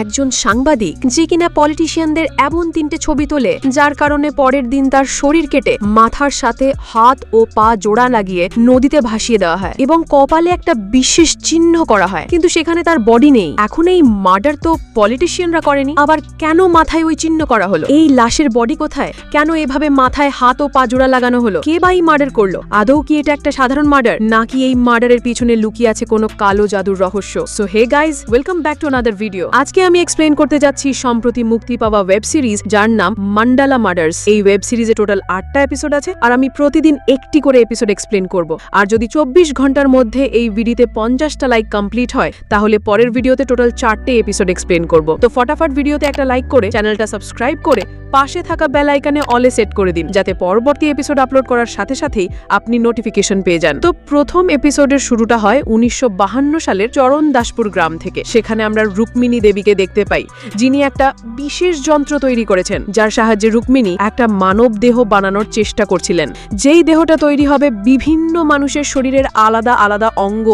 একজন সাংবাদিক যে কিনা পলিটিশিয়ানদের এমন 3টে ছবি তোলে যার কারণে পরের দিন তার শরীর কেটে মাথার সাথে হাত ও পা জোড়া লাগিয়ে নদীতে ভাসিয়ে দেওয়া হয় এবং কপালে একটা বিশেষ চিহ্ন করা হয়, কিন্তু সেখানে তার বডি নেই। এখন এই মার্ডার তো পলিটিশিয়ানরা করেনি, আবার কেন মাথায় ওই চিহ্ন করা হলো? এই লাশের বডি কোথায়? কেন এভাবে মাথায় হাত ও পা জোড়া লাগানো হলো? কে বা এই মার্ডার করলো? আদৌ কি এটা একটা সাধারণ মার্ডার, নাকি এই মার্ডারের পিছনে লুকিয়ে আছে কোনো কালো জাদুর রহস্য? So hey guys, welcome back to another video. আজকে আমি এক্সপ্লেন করতে যাচ্ছি সম্প্রতি মুক্তি পাওয়া ওয়েব সিরিজ যার নাম মান্ডালা মার্ডার্স। এই ওয়েব সিরিজে টোটাল 8টা এপিসোড আছে আর আমি প্রতিদিন একটি করে এপিসোড এক্সপ্লেন করব। আর যদি 24 ঘন্টার মধ্যে এই ভিডিওতে 50টা লাইক কমপ্লিট হয় তাহলে পরের ভিডিওতে টোটাল 4টে এপিসোড এক্সপ্লেন করব। তো ফটাফট ভিডিওতে একটা লাইক করে চ্যানেলটা সাবস্ক্রাইব করে পাশে থাকা বেল আইকনে অলে সেট করে দিন, যাতে পরবর্তী এপিসোড আপলোড করার সাথে সাথেই আপনি নোটিফিকেশন পেয়ে যান। তো প্রথম এপিসোডের শুরুটা হয় 1952 সালের চরণ দাসপুর গ্রাম থেকে। সেখানে আমরা রুক্মিণী দেবীকে দেখতে পাই, যিনি একটা বিশেষ যন্ত্র তৈরি করেছেন যার সাহায্যে রুক্মিণী একটা মানব দেহ বানানোর চেষ্টা করছিলেন, যেই দেহটা তৈরি হবে বিভিন্ন মানুষের শরীরের আলাদা আলাদা অঙ্গ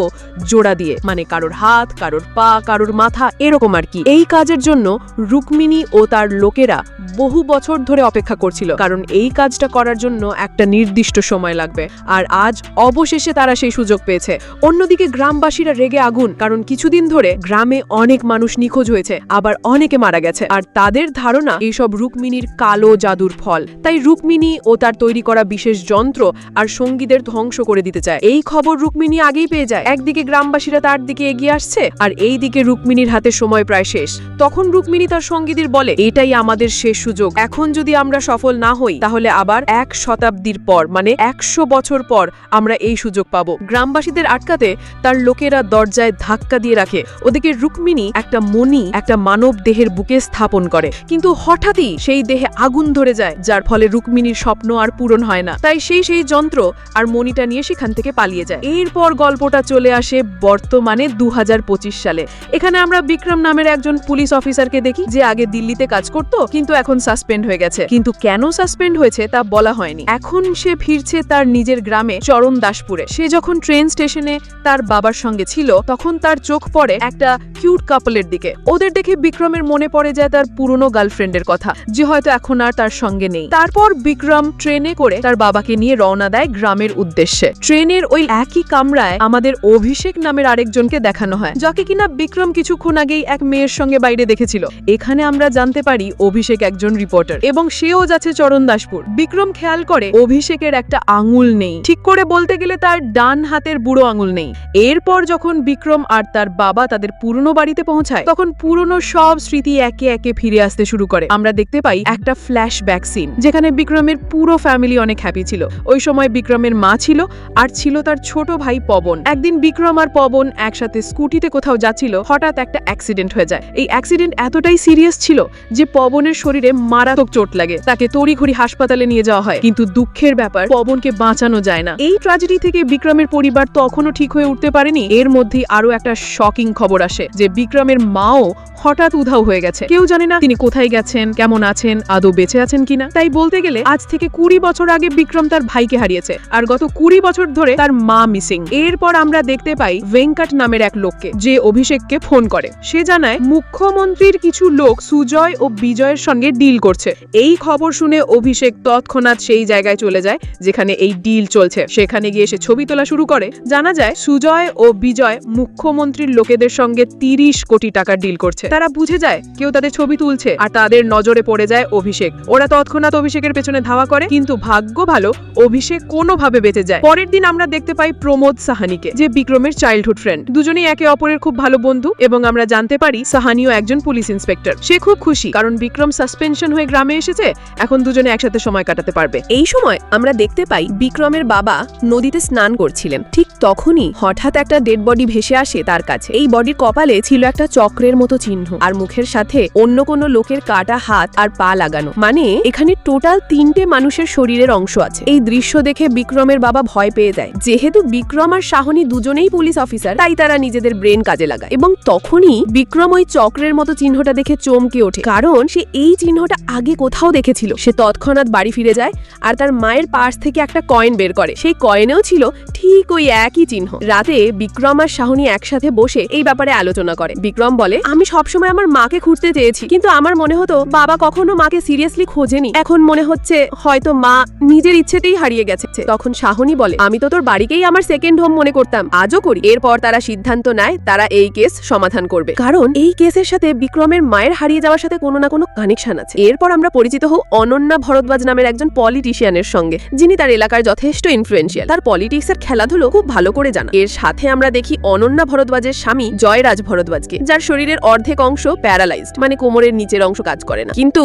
জোড়া দিয়ে, মানে কারোর হাত, কারোর পা, কারোর মাথা, এরকম আর কি। এই কাজের জন্য রুক্মিণী ও তার লোকেরা বহু বছর ধরে অপেক্ষা করছিল, কারণ এই কাজটা করার জন্য একটা নির্দিষ্ট সময় লাগবে। আর আজ অবশেষে তারা সেই সুযোগ পেয়েছে। অন্যদিকে গ্রামবাসীরা রেগে আগুন, কারণ কিছুদিন ধরে গ্রামে অনেক মানুষ নিখোঁজ হয়েছে, আবার অনেকে মারা গেছে, আর তাদের ধারণা এইসব রুক্মিণীর কালো জাদুর ফল। তাই রুক্মিণী ও তার তৈরি করা বিশেষ যন্ত্র আর সঙ্গীদের ধ্বংস করে দিতে চায়। এই খবর রুক্মিণী আগেই পেয়ে যায়। একদিকে গ্রামবাসীরা তার দিকে এগিয়ে আসছে আর এই দিকে রুক্মিণীর হাতে সময় প্রায় শেষ। তখন রুক্মিণী তার সঙ্গীদের বলে, এটাই আমাদের শেষ সুযোগ। এখন যদি আমরা সফল না হই তাহলে আবার 1 শতাব্দীর পর, মানে 100 বছর পর আমরা এই সুযোগ পাবো। গ্রামবাসীদের আটকাতে তার লোকেরা দরজায় ধাক্কা দিয়ে রাখে। ওদিকে রুক্মিণী একটা মণি একটা মানব দেহের বুকে স্থাপন করে, কিন্তু হঠাৎই সেই দেহে আগুন ধরে যায়, যার ফলে রুক্মিণীর স্বপ্ন আর পূরণ হয় না। তাই সেই যন্ত্র আর মণিটা নিয়ে সেখান থেকে পালিয়ে যায়। এরপর গল্পটা চলে আসে বর্তমানে 2025 সালে। এখানে আমরা বিক্রম নামের একজন পুলিশ অফিসারকে দেখি, যে আগে দিল্লিতে কাজ করত কিন্তু এখন সাসপেন্ড হয়ে গেছে। কিন্তু কেন সাসপেন্ড হয়েছে তা বলা হয়নি। এখন সে ফিরছে তার নিজের গ্রামে চরণ দাসপুরে। সে যখন ট্রেন স্টেশনে তার বাবার সঙ্গে ছিল তখন তার চোখ পড়ে একটা কিউট কাপলের দিকে। ওদের দেখে বিক্রমের মনে পড়ে যায় তার পুরনো গার্লফ্রেন্ডের কথা, যে হয়তো এখন আর তার সঙ্গে নেই। তারপর বিক্রম ট্রেনে করে তার বাবাকে নিয়ে রওনা দেয় গ্রামের উদ্দেশ্যে। ট্রেনের ওই একই কামরায় আমাদের অভিষেক নামের আরেকজনকে দেখানো হয়, যাকে কিনা বিক্রম কিছুক্ষণ আগেই এক মেয়ের সঙ্গে বাইরে দেখেছিল। এখানে আমরা জানতে পারি অভিষেক একজন রিপোর্টার এবং সেও যাচ্ছে চরণ দাসপুর। বিক্রম খেয়াল করে অভিষেকের একটা আঙুল নেই, ঠিক করে বলতে গেলে তার ডান হাতের বুড়ো আঙুল নেই। এরপর যখন বিক্রম আর তার বাবা তাদের পুরনো বাড়িতে পৌঁছায় তখন পুরনো সব স্মৃতি একে একে ফিরে আসতে শুরু করে। আমরা দেখতে পাই একটা ফ্ল্যাশব্যাক সিন, যেখানে বিক্রমের পুরো ফ্যামিলি অনেক হ্যাপি ছিল। ওই সময় বিক্রমের মা ছিল আর ছিল তার ছোট ভাই পবন। একদিন বিক্রম আর পবন একসাথে স্কুটিতে কোথাও যাচ্ছিল, হঠাৎ একটা অ্যাক্সিডেন্ট হয়ে যায়। এই অ্যাক্সিডেন্ট এতটাই সিরিয়াস ছিল যে পবনের শরীরে মারাত্মক চোট লাগে। তাকে তড়িঘড়ি হাসপাতালে নিয়ে যাওয়া হয়, কিন্তু দুঃখের ব্যাপার পবনকে বাঁচানো যায় না। এই ট্র্যাজেডি থেকে বিক্রমের পরিবার তখনও ঠিক হয়ে উঠতে পারেনি। এর মধ্যেই আরো একটা শকিং খবর আসে যে বিক্রমের মাও হঠাৎ উধাও হয়ে গেছে। কেউ জানে না তিনি কোথায় গেছেন, কেমন আছেন, আদৌ বেঁচে আছেন কিনা। তাই বলতে গেলে আজ থেকে 20 বছর আগে বিক্রম তার ভাইকে হারিয়েছে আর গত 20 বছর ধরে তার মা মিসিং। এরপর আমরা দেখতে পাই ভেঙ্কট নামের এক লোককে, যে অভিষেককে ফোন করে। সে জানায় মুখ্যমন্ত্রীর কিছু লোক সুজয় ও বিজয়ের সঙ্গে ডিল করছে। এই খবর শুনে অভিষেক তৎক্ষণাৎ সেই জায়গায় চলে যায় যেখানে এই ডিল চলছে। সেখানে গিয়ে সে ছবি তোলা শুরু করে। জানা যায় সুজয় ও বিজয় মুখ্যমন্ত্রীর লোকেদের সঙ্গে 30 কোটি টাকার ডিল করছে। তারা বুঝে যায় কেউ তাদের ছবি তুলছে আর তাদের নজরে পড়ে যায় অভিষেক। ওরা তৎক্ষণাৎ অভিষেকের পেছনে ধাওয়া করে, কিন্তু ভাগ্য ভালো অভিষেক কোনোভাবে বেঁচে যায়। পরের দিন আমরা দেখতে পাই প্রমোদ সাহানিকে, যে বিক্রমের চাইল্ডহুড ফ্রেন্ড। দুজনেই একে অপরের খুব ভালো বন্ধু এবং আমরা জানতে পারি সাহানিও একজন পুলিশ ইন্সপেক্টর। সে খুব খুশি কারণ বিক্রম সাসপেনশন হয়ে গ্রামে এসেছে, এখন দুজনে একসাথে সময় কাটাতে পারবে। এই সময় আমরা দেখতে পাই বিক্রমের বাবা নদীতে স্নান করছিলেন। ঠিক তখনই হঠাৎ একটা ডেড বডি ভেসে আসে তার কাছে। এই বডির কপালে ছিল একটা চক্রের মতো চিহ্ন আর মুখের সাথে অন্য কোনো লোকের কাটা হাত আর পা লাগানো, মানে এখানে টোটাল 3টে মানুষের শরীরের অংশ আছে। এই দৃশ্য দেখে বিক্রমের বাবা ভয় পেয়ে যায়। যেহেতু বিক্রম আর সাহনী দুজনেই পুলিশ অফিসার, তাই তারা নিজেদের ব্রেন কাজে লাগায় এবং তখনই বিক্রম ওই চক্রের মতো চিহ্নটা দেখে চমকে ওঠে, কারণ সে এই চিহ্নটা আগে কোথাও দেখেছিল। সে তৎক্ষণাৎ বাড়ি ফিরে যায় আর তার মায়ের পার্স থেকে একটা কয়েন বের করে। সেই কয়েনেও ছিল ঠিক ওই একই চিহ্ন। রাতে বিক্রম আর সাহনী একসাথে বসে এই ব্যাপারে আলোচনা করে। বিক্রম বলে, আমি সব সবসময় আমার মাকে খুঁজতে চেয়েছি, কিন্তু আমার মনে হতো বাবা কখনো মাকে সিরিয়াসলি খোঁজেনি। এখন মনে হচ্ছে হয়তো মা নিজের ইচ্ছেতেই হারিয়ে গেছে। তখন শাহনি বলে, আমি তো তোর বাড়িকেই আমার সেকেন্ড হোম মনে করতাম, আজও করি। এরপর তারা সিদ্ধান্ত নেয় তারা এই কেস সমাধান করবে, কারণ এই কেসের সাথে বিক্রমের মায়ের হারিয়ে যাওয়ার সাথে কোনো না কোনো কানেকশন আছে। এরপর আমরা পরিচিত হই অনন্যা ভরদ্বাজ নামের একজন পলিটিশিয়ানের সঙ্গে, যিনি তার এলাকার যথেষ্ট ইনফ্লুয়েন্সিয়াল। তার পলিটিক্সের খেলাধুলো খুব ভালো করে জানা। এর সাথে আমরা দেখি অনন্যা ভরদ্বাজের স্বামী জয়রাজ ভরদ্বাজকে, যার শরীরের অর্ধেক অংশ প্যারালাইজড, মানে কোমরের নিচের অংশ কাজ করে না। কিন্তু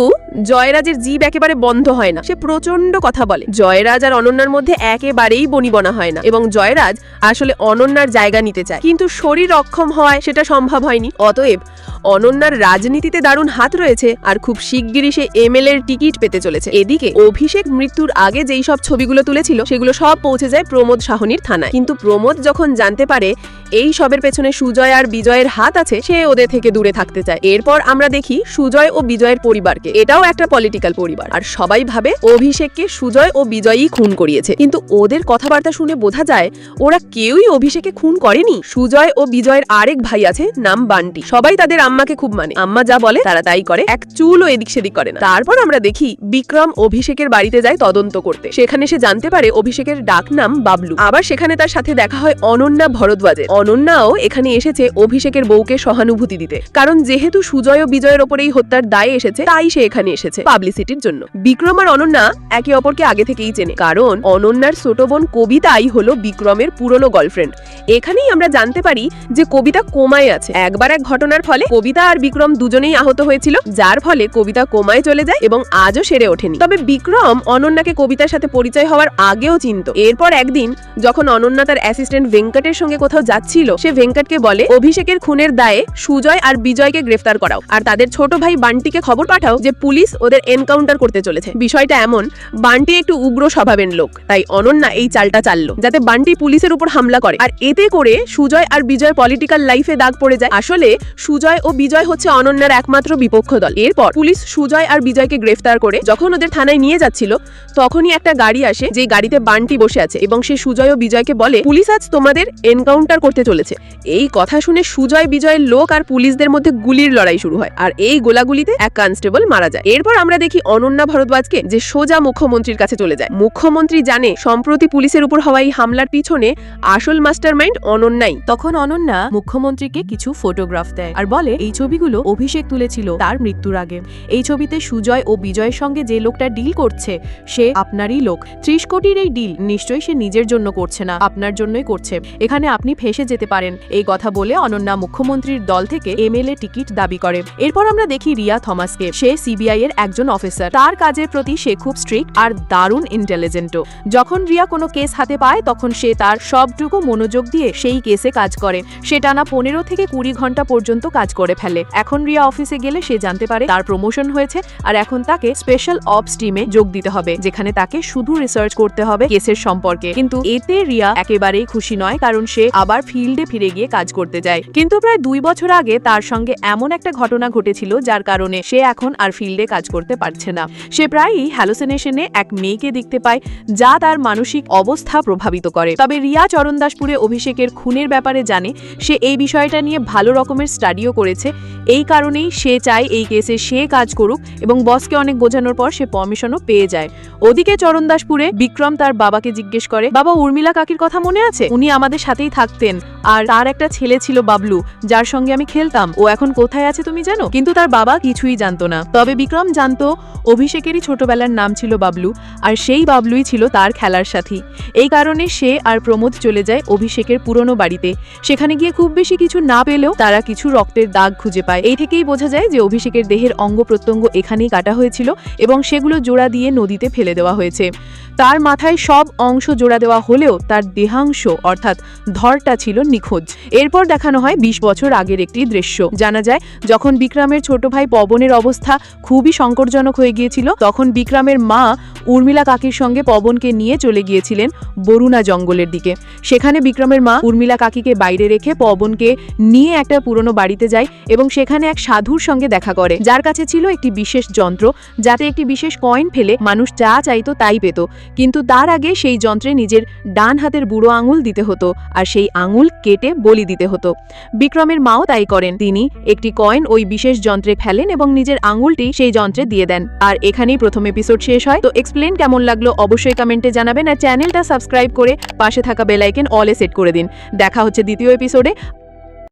জয়রাজের জিভ একেবারে বন্ধ হয় না, সে প্রচন্ড কথা বলে। জয়রাজ আর অনন্যার মধ্যে একেবারেই বনিবনা হয় না, এবং জয়রাজ আসলে অনন্যার জায়গা নিতে চায়, কিন্তু শরীর অক্ষম হওয়ায় সেটা সম্ভব হয়নি। অতএব অনন্যার রাজনীতিতে দারুণ হাত রয়েছে, আর খুব শিগগিরই সে এমএলএ এর টিকিট পেতে চলেছে। এদিকে অভিষেক মৃত্যুর আগে যেই সব ছবিগুলো তুলেছিল সেগুলো সব পৌঁছে যায় প্রমোদ সাহনির থানায়। কিন্তু প্রমোদ যখন জানতে পারে এই সবের পেছনে সুজয় আর বিজয়ের হাত আছে, সে ওদের থেকে দূরে থাকতে চায়। এরপর আমরা দেখি সুজয় ও বিজয়ের পরিবারকে, এটাও একটা পলিটিক্যাল পরিবার, আর সবাই ভাবে অভিষেককে সুজয় ও বিজয়ই খুন করিয়েছে। কিন্তু ওদের কথাবার্তা শুনে বোঝা যায় ওরা কেউই অভিষেকে খুন করেনি। সুজয় ও বিজয়ের আরেক ভাই আছে, নাম বান্টি। সবাই তাদের আম্মাকে খুব মানে, আম্মা যা বলে তারা তাই করে, এক চুলও এদিক সেদিক করে না। তারপর আমরা দেখি বিক্রম অভিষেকের বাড়িতে যায় তদন্ত করতে। সেখানে সে জানতে পারে অভিষেকের ডাক নাম বাবলু। আবার সেখানে তার সাথে দেখা হয় অনন্যা ভরদ্বাজের। অনন্যাও এখানে এসেছে অভিষেকের বউকে সহানুভূতি দিতে, কারণ যেহেতু সুজয় ও বিজয়ের ওপর এই হত্যার দায় এসেছে, তাই সে এখানে এসেছে পাবলিসিটির জন্য। বিক্রম আর অনন্যা একে অপরকে আগে থেকেই চেনে, কারণ অনন্যার ছোট বোন কবিতাই হলো বিক্রমের পুরনো গার্লফ্রেন্ড। এখানেই আমরা জানতে পারি যে কবিতা কোমায় আছে। একবার এক ঘটনার ফলে কবিতা আর বিক্রম দুজনেই আহত হয়েছিল, যার ফলে কবিতা কোমায় চলে যায় এবং আজও সেরে ওঠেনি। তবে বিক্রম অনন্যাকে কবিতার সাথে পরিচয় হওয়ার আগেও চিনত। এরপর একদিন যখন অনন্যা তার অ্যাসিস্ট্যান্ট ভেঙ্কটের সঙ্গে কোথাও যাচ্ছিল, সে ভেঙ্কটকে বলে অভিষেকের খুনের দায়ে সুজয় আর বিজয়কে গ্রেফতার করাও, আর তাদের ছোট ভাই বান্টিকে খবর পাঠাও যে পুলিশ ওদের এনকাউন্টার করতে চলেছে। বিষয়টা এমন, বান্টি একটু উগ্র স্বভাবের লোক, তাই অনন্যা এই চালটা চাললো যাতে বান্টি পুলিশের উপর হামলা করে, আর এতে করে সুজয় আর বিজয় পলিটিক্যাল লাইফে দাগ পড়ে যায়। আসলে সুজয় ও বিজয় হচ্ছে অনন্যার একমাত্র বিপক্ষ দল। এরপর পুলিশ সুজয় আর বিজয়কে গ্রেফতার করে যখন ওদের থানায় নিয়ে যাচ্ছিল, তখনই একটা গাড়ি আসে, যে গাড়িতে বান্টি বসে আছে, এবং সে সুজয় ও বিজয়কে বলে পুলিশ আজ তোমাদের এনকাউন্টার করতে চলেছে। এই কথা শুনে সুজয় বিজয়ের লোক আর পুলিশদের মধ্যে গুলির লড়াই শুরু হয়, আর এই গোলাগুলিতে এক কনস্টেবল মারা যায়। এরপর আমরা দেখি অনন্যা ভরদ্বাজকে যে সোজা মুখ্যমন্ত্রীর কাছে চলে যায়। মুখ্যমন্ত্রী জানে সম্প্রতি পুলিশের উপর হওয়া এই হামলার পিছনে আসল মাস্টারমাইন্ড অনন্যাই। তখন অনন্যা মুখ্যমন্ত্রীকে কিছু ফটোগ্রাফ দেয় আর বলে এই ছবিগুলো অভিষেক তুলেছিল তার মৃত্যুর আগে। এই ছবিতে সুজয় ও বিজয়ের সঙ্গে যে লোকটা ডিল করছে সে আপনারই লোক। 30 কোটির এই ডিল নিশ্চয়ই সে নিজের জন্য করছে না, আপনার জন্যই করছে। এখানে আপনি ফেঁসে যেতে পারেন। এই কথা বলে অনন্যা মুখ্যমন্ত্রীর দল থেকে এমএলএ টিকিট দাবি করে। এরপর আমরা দেখি রিয়া থমাসকে। সে সিবিআই এর একজন অফিসার। তার কাজের প্রতি সে খুব স্ট্রিক্ট আর দারুণ ইন্টেলিজেন্টও। যখন রিয়া কোনো কেস হাতে পায় তখন সে তার সবটুকু মনোযোগ দিয়ে সেই কেসে কাজ করে। সে টানা 15 থেকে 20 ঘন্টা পর্যন্ত কাজ করে ফেলে। এখন রিয়া অফিসে গেলে সে জানতে পারে তার প্রমোশন হয়েছে, আর এখন তাকে স্পেশাল অপস টিমে যোগ দিতে হবে, যেখানে তাকে শুধু রিসার্চ করতে হবে কেসের সম্পর্কে। কিন্তু এতে রিয়া একেবারেই খুশি নয়, কারণ সে আবার ফিল্ডে ফিরে গিয়ে কাজ করতে যায়। কিন্তু প্রায় 2 বছর আগে তার সঙ্গে এমন একটা ঘটনা ঘটেছিল যার কারণে সে এখন আর ফিল্ডে কাজ করতে পারছে না। সে প্রায়ই হ্যালোসিনেশনে এক মেয়েকে দেখতে পায়, যা তার মানসিক অবস্থা প্রভাবিত করে। তবে রিয়া চরণদাসপুরে অভিষেকের খুনের ব্যাপারে জানে, সে এই বিষয়টা নিয়ে ভালো রকমের স্টাডিও করেছে। এই কারণেই সে চায় এই কেসে সে কাজ করুক, এবং বসকে অনেক বোঝানোর পর সে পারমিশনও পেয়ে যায়। ওদিকে চরণদাসপুরে বিক্রম তার বাবাকে জিজ্ঞেস করে, বাবা উর্মিলা কাকির কথা মনে আছে? উনি আমাদের সাথেই থাকতেন, আর তার একটা ছেলে ছিল বাবলু, যার সঙ্গে আমি খেলতাম। ও এখন কোথায় আছে তুমি জানো? কিন্তু তার বাবা কিছুই জানতো না। তবে বিক্রম জানতো অভিষেকেরই ছোটবেলার নাম ছিল বাবলু, আর সেই বাবলুই ছিল তার খেলার সাথী। এই কারণে সে আর প্রমোদ চলে যায় অভিষেকের পুরনো বাড়িতে। সেখানে গিয়ে খুব বেশি কিছু না পেলেও তারা কিছু রক্তের দাগ খুঁজে পায়। এই থেকেই বোঝা যায় যে অভিষেকের দেহের অঙ্গ প্রত্যঙ্গ এখানেই কাটা হয়েছিল, এবং সেগুলো জোড়া দিয়ে নদীতে ফেলে দেওয়া হয়েছে। তার মাথায় সব অংশ জোড়া দেওয়া হলেও তার দেহাংশ অর্থাৎ ধরটা ছিল নিখোঁজ। এরপর দেখানো হয় 20 বছর আগের একটি দৃশ্য। জানা যায় যখন বিক্রমের ছোট ভাই পবনের অবস্থা খুবই সংকটজনক হয়ে গিয়েছিল, তখন বিক্রমের মা উর্মিলা কাকির সঙ্গে পবনকে নিয়ে চলে গিয়েছিলেন বরুণা জঙ্গলের দিকে। সেখানে বিক্রমের মা উর্মিলা কাকিকে বাইরে রেখে পবনকে নিয়ে একটা পুরনো বাড়িতে যায়, এবং সেখানে এক সাধুর সঙ্গে দেখা করে, যার কাছে ছিল একটি বিশেষ যন্ত্র, যাতে একটি বিশেষ কয়েন ফেলে মানুষ যা চাইতো তাই পেত। কিন্তু তার আগে সেই যন্ত্রে নিজের ডান হাতের বুড়ো আঙুল দিতে হতো আর সেই আঙুল কেটে বলি দিতে হতো। বিক্রমের মাও তাই করেন, তিনি একটি কয়েন ওই বিশেষ যন্ত্রে ফেলেন এবং নিজের আঙুলটি সেই যন্ত্রে দিয়ে দেন। আর এখানেই প্রথম এপিসোড শেষ হয়। তো এক্সপ্লেন কেমন লাগলো অবশ্যই কমেন্টে জানাবেন, আর চ্যানেলটা সাবস্ক্রাইব করে পাশে থাকা বেল আইকন অলে সেট করে দিন। দেখা হচ্ছে দ্বিতীয় এপিসোডে।